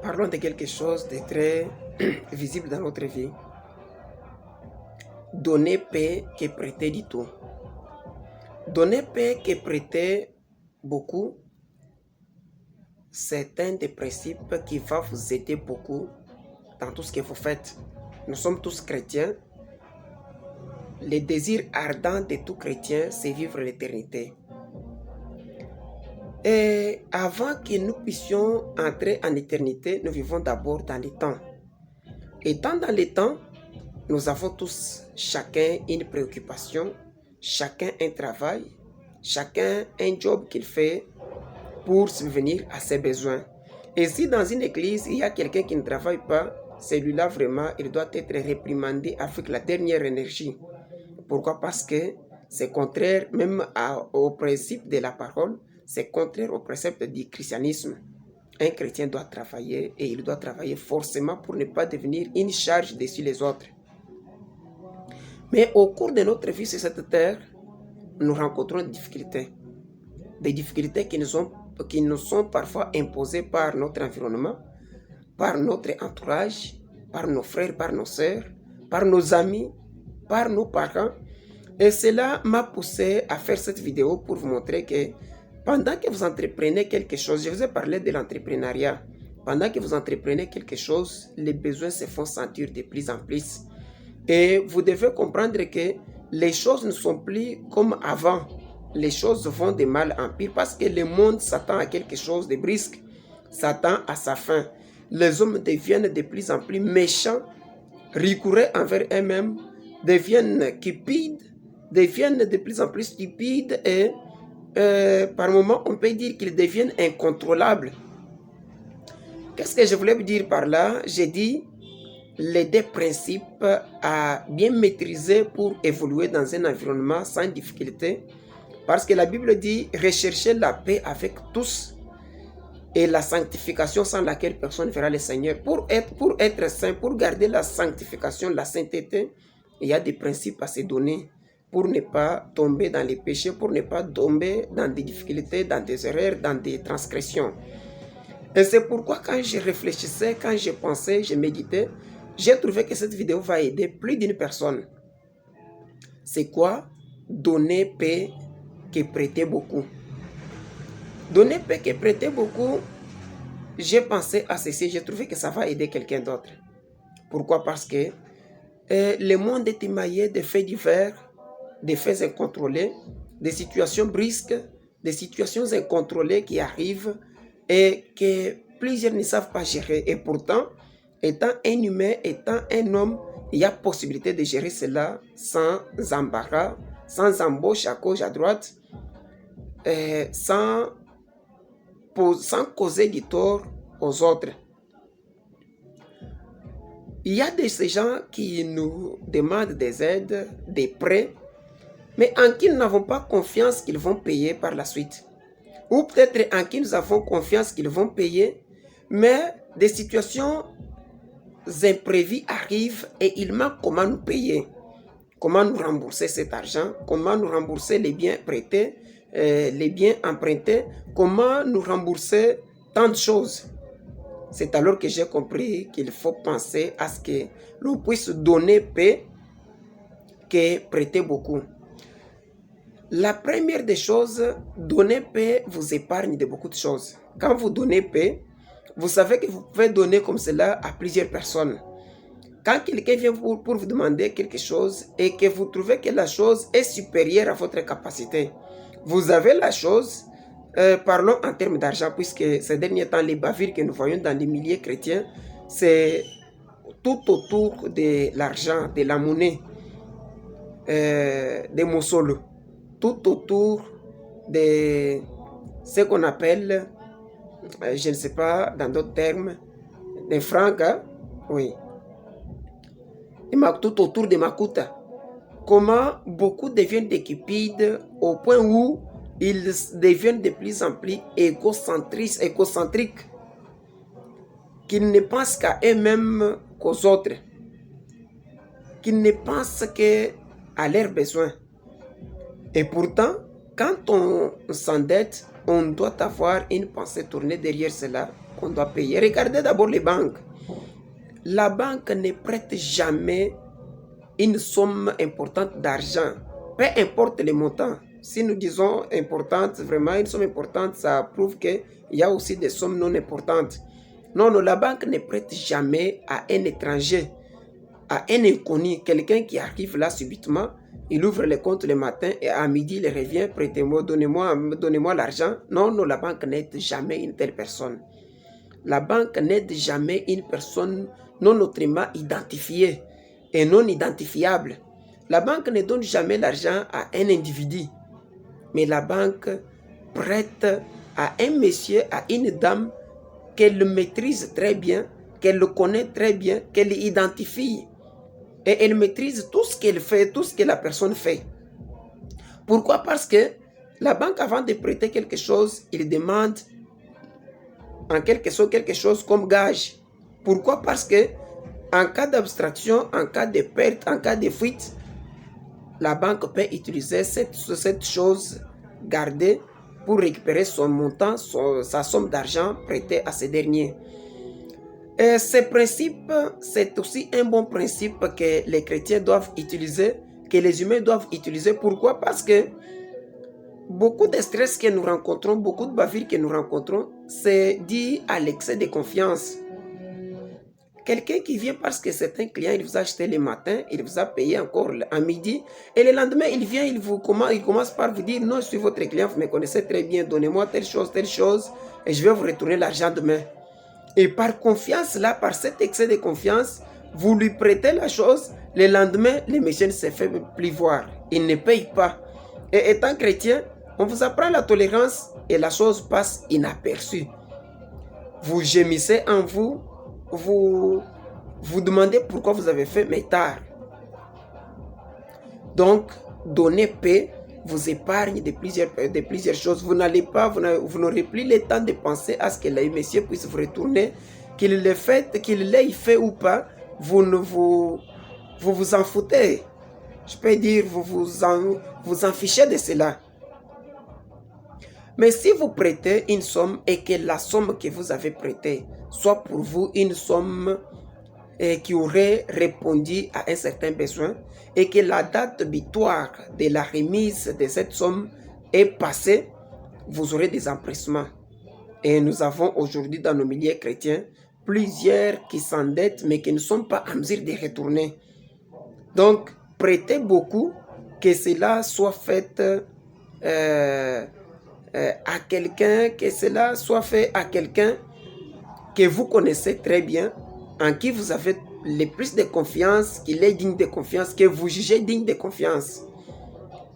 Parlons de quelque chose de très visible dans notre vie. Donner paix que prêter du tout. Donner paix que prêter beaucoup, c'est un des principes qui va vous aider beaucoup dans tout ce que vous faites. Nous sommes tous chrétiens. Le désir ardent de tout chrétien, c'est vivre l'éternité. Et avant que nous puissions entrer en éternité, nous vivons d'abord dans le temps. Étant dans le temps, nous avons tous, chacun une préoccupation, chacun un travail, chacun un job qu'il fait pour subvenir à ses besoins. Et si dans une église, il y a quelqu'un qui ne travaille pas, celui-là vraiment, il doit être réprimandé avec la dernière énergie. Pourquoi? Parce que c'est contraire même au principe de la parole, c'est contraire au précepte du christianisme. Un chrétien doit travailler et il doit travailler forcément pour ne pas devenir une charge dessus les autres. Mais au cours de notre vie sur cette terre, nous rencontrons des difficultés qui nous sont parfois imposées par notre environnement, par notre entourage, par nos frères, par nos sœurs, par nos amis, par nos parents. Et cela m'a poussé à faire cette vidéo pour vous montrer que pendant que vous entreprenez quelque chose, je vous ai parlé de l'entrepreneuriat, pendant que vous entreprenez quelque chose, les besoins se font sentir de plus en plus. Et vous devez comprendre que les choses ne sont plus comme avant. Les choses vont de mal en pire parce que le monde s'attend à quelque chose de brusque, s'attend à sa fin. Les hommes deviennent de plus en plus méchants, rigoureux envers eux-mêmes, deviennent cupides, deviennent de plus en plus stupides et par moments on peut dire qu'ils deviennent incontrôlables. Qu'est-ce que je voulais vous dire par là? J'ai dit les deux principes à bien maîtriser pour évoluer dans un environnement sans difficulté. Parce que la Bible dit rechercher la paix avec tous et la sanctification sans laquelle personne ne verra le Seigneur. Pour être saint, pour garder la sanctification, la sainteté, il y a des principes à se donner pour ne pas tomber dans les péchés, pour ne pas tomber dans des difficultés, dans des erreurs, dans des transgressions. Et c'est pourquoi quand je réfléchissais, quand je pensais, je méditais, j'ai trouvé que cette vidéo va aider plus d'une personne. C'est quoi? Donner paix que prêter beaucoup. Donner paix que prêter beaucoup, j'ai pensé à ceci, j'ai trouvé que ça va aider quelqu'un d'autre. Pourquoi? Parce que le monde est émaillé de faits divers, des faits incontrôlés, des situations brusques, des situations incontrôlées qui arrivent et que plusieurs ne savent pas gérer. Et pourtant, étant un humain, étant un homme, il y a possibilité de gérer cela sans embarras, sans embauche à gauche, à droite, sans causer du tort aux autres. Il y a de ces gens qui nous demandent des aides, des prêts, mais en qui nous n'avons pas confiance qu'ils vont payer par la suite. Ou peut-être en qui nous avons confiance qu'ils vont payer, mais des situations imprévues arrivent et il manque comment nous payer. Comment nous rembourser cet argent, comment nous rembourser les biens prêtés, les biens empruntés, comment nous rembourser tant de choses. C'est alors que j'ai compris qu'il faut penser à ce que l'on puisse donner paix que prêter beaucoup. La première des choses, donner paix vous épargne de beaucoup de choses. Quand vous donnez paix, vous savez que vous pouvez donner comme cela à plusieurs personnes. Quand quelqu'un vient pour vous demander quelque chose et que vous trouvez que la chose est supérieure à votre capacité, vous avez la chose, parlons en termes d'argent, puisque ces derniers temps, les bavures que nous voyons dans les milieux chrétiens, c'est tout autour de l'argent, de la monnaie, des moussolos, tout autour de ce qu'on appelle, je ne sais pas, dans d'autres termes, des francs, hein? Oui. Tout autour de Makuta. Comment beaucoup deviennent des cupides au point où ils deviennent de plus en plus égocentriques, qu'ils ne pensent qu'à eux-mêmes qu'aux autres, qu'ils ne pensent qu'à leurs besoins. Et pourtant, quand on s'endette, on doit avoir une pensée tournée derrière cela qu'on doit payer. Regardez d'abord les banques. La banque ne prête jamais une somme importante d'argent, peu importe les montants. Si nous disons importante, vraiment une somme importante, ça prouve qu'il y a aussi des sommes non importantes. Non, non, la banque ne prête jamais à un étranger, à un inconnu, quelqu'un qui arrive là subitement, il ouvre les comptes le matin et à midi il revient, prêtez-moi, donnez-moi l'argent. Non, non, la banque n'aide jamais une telle personne. La banque n'aide jamais une personne non autrement identifiée et non identifiable. La banque ne donne jamais l'argent à un individu, mais la banque prête à un monsieur, à une dame qu'elle maîtrise très bien, qu'elle connaît très bien, qu'elle identifie. Et elle maîtrise tout ce qu'elle fait, tout ce que la personne fait. Pourquoi? Parce que la banque, avant de prêter quelque chose, il demande en quelque sorte quelque chose comme gage. Pourquoi? Parce que en cas d'abstraction, en cas de perte, en cas de fuite, la banque peut utiliser cette chose gardée pour récupérer son montant, sa somme d'argent prêtée à ce dernier. Et ce principe, c'est aussi un bon principe que les chrétiens doivent utiliser, que les humains doivent utiliser. Pourquoi? Parce que beaucoup de stress que nous rencontrons, beaucoup de bavures que nous rencontrons, c'est dû à l'excès de confiance. Quelqu'un qui vient parce que c'est un client, il vous a acheté le matin, il vous a payé encore à midi, et le lendemain, il vient, il commence par vous dire, non, je suis votre client, vous me connaissez très bien, donnez-moi telle chose, et je vais vous retourner l'argent demain. Et par confiance, là, par cet excès de confiance, vous lui prêtez la chose, le lendemain, le monsieur ne se fait plus voir, il ne paye pas. Et étant chrétien, on vous apprend la tolérance et la chose passe inaperçue. Vous gémissez en vous, vous demandez pourquoi vous avez fait, mais tard. Donc, donner paix vous épargne de plusieurs choses. Vous n'aurez plus le temps de penser à ce que le monsieur puisse vous retourner, qu'il l'ait fait ou pas, vous vous en foutez. Je peux dire, vous en fichez de cela. Mais si vous prêtez une somme et que la somme que vous avez prêtée soit pour vous une somme qui aurait répondu à un certain besoin et que la date butoir de la remise de cette somme est passée, vous aurez des empressements. Et nous avons aujourd'hui dans nos milieux chrétiens plusieurs qui s'endettent mais qui ne sont pas en mesure de retourner. Donc, prêtez beaucoup, que cela soit fait à quelqu'un, que cela soit fait à quelqu'un que vous connaissez très bien, en qui vous avez le plus de confiance, qu'il est digne de confiance, que vous jugez digne de confiance.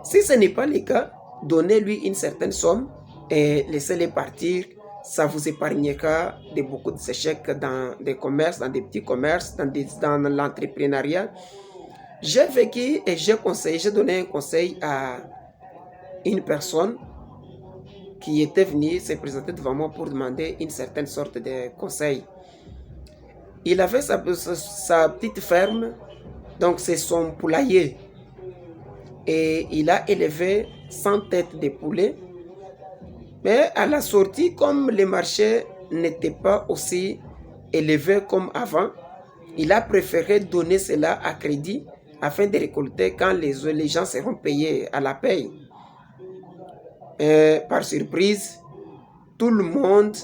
Si ce n'est pas le cas, donnez-lui une certaine somme et laissez-le partir. Ça vous épargnera de beaucoup d'échecs dans des commerces, dans des petits commerces, dans l'entrepreneuriat. J'ai vécu et j'ai donné un conseil à une personne qui était venue se présenter devant moi pour demander une certaine sorte de conseil. Il avait sa petite ferme, donc c'est son poulailler. Et il a élevé 100 têtes de poulet. Mais à la sortie, comme le marché n'était pas aussi élevé comme avant, il a préféré donner cela à crédit afin de récolter quand les gens seront payés à la paye. Et par surprise, tout le monde,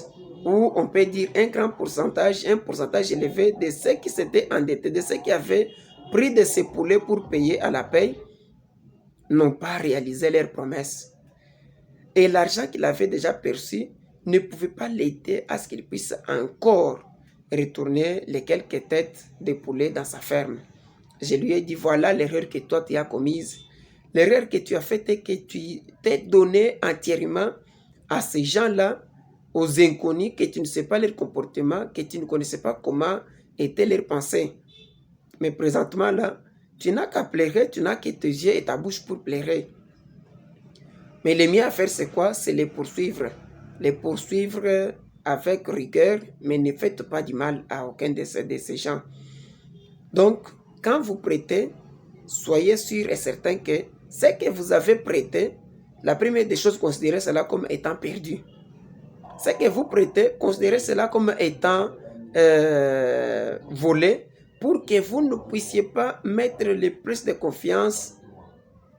ou on peut dire un pourcentage élevé de ceux qui s'étaient endettés, de ceux qui avaient pris de ces poulets pour payer à la paye, n'ont pas réalisé leurs promesses. Et l'argent qu'il avait déjà perçu ne pouvait pas l'aider à ce qu'il puisse encore retourner les quelques têtes de poulet dans sa ferme. Je lui ai dit, voilà l'erreur que toi tu as commise. L'erreur que tu as faite est que tu t'es donné entièrement à ces gens-là, aux inconnus, que tu ne sais pas leur comportement, que tu ne connaissais pas comment étaient leurs pensées. Mais présentement là, tu n'as qu'à pleurer, tu n'as que tes yeux et ta bouche pour pleurer. Mais le mieux à faire, c'est quoi? C'est les poursuivre. Les poursuivre avec rigueur, mais ne faites pas du mal à aucun de ces gens. Donc, quand vous prêtez, soyez sûr et certain que ce que vous avez prêté la première des choses, considérez cela comme étant perdu. Ce que vous prêtez, considérez cela comme étant volé pour que vous ne puissiez pas mettre le plus de confiance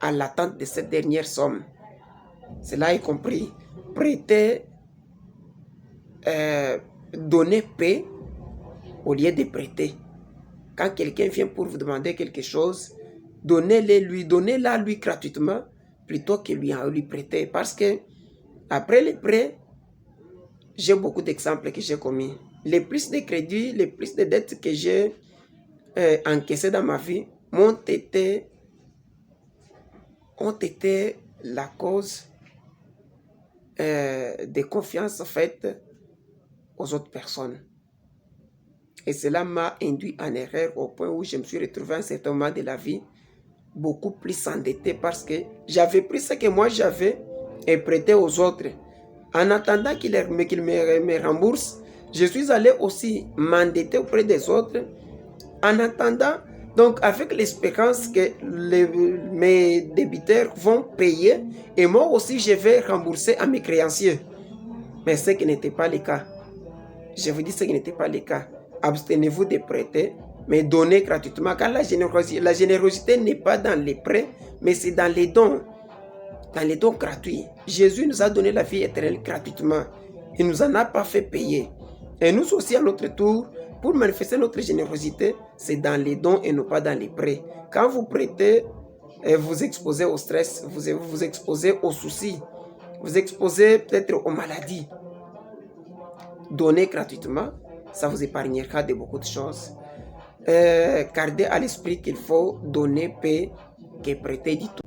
à l'attente de cette dernière somme. Cela est compris. Prêter, donner paix au lieu de prêter. Quand quelqu'un vient pour vous demander quelque chose, donnez-la lui gratuitement plutôt que lui prêter. Parce que après les prêts, j'ai beaucoup d'exemples que j'ai commis. Les plus de crédits, les plus de dettes que j'ai encaissées dans ma vie ont été la cause de confiance faite aux autres personnes. Et cela m'a induit en erreur au point où je me suis retrouvé à un certain moment de la vie beaucoup plus endetté parce que j'avais pris ce que moi j'avais et prêté aux autres. En attendant qu'ils me remboursent, je suis allé aussi m'endetter auprès des autres. En attendant, donc avec l'espérance que mes débiteurs vont payer et moi aussi je vais rembourser à mes créanciers. Mais ce qui n'était pas le cas. Je vous dis ce qui n'était pas le cas. Abstenez-vous de prêter, mais donnez gratuitement. Car la générosité n'est pas dans les prêts, mais c'est dans les dons. Dans les dons gratuits. Jésus nous a donné la vie éternelle gratuitement. Il ne nous en a pas fait payer. Et nous aussi, à notre tour, pour manifester notre générosité, c'est dans les dons et non pas dans les prêts. Quand vous prêtez, vous exposez au stress, vous exposez aux soucis, vous exposez peut-être aux maladies. Donnez gratuitement, ça vous épargnera de beaucoup de choses. Gardez à l'esprit qu'il faut donner paix que prêter du tout.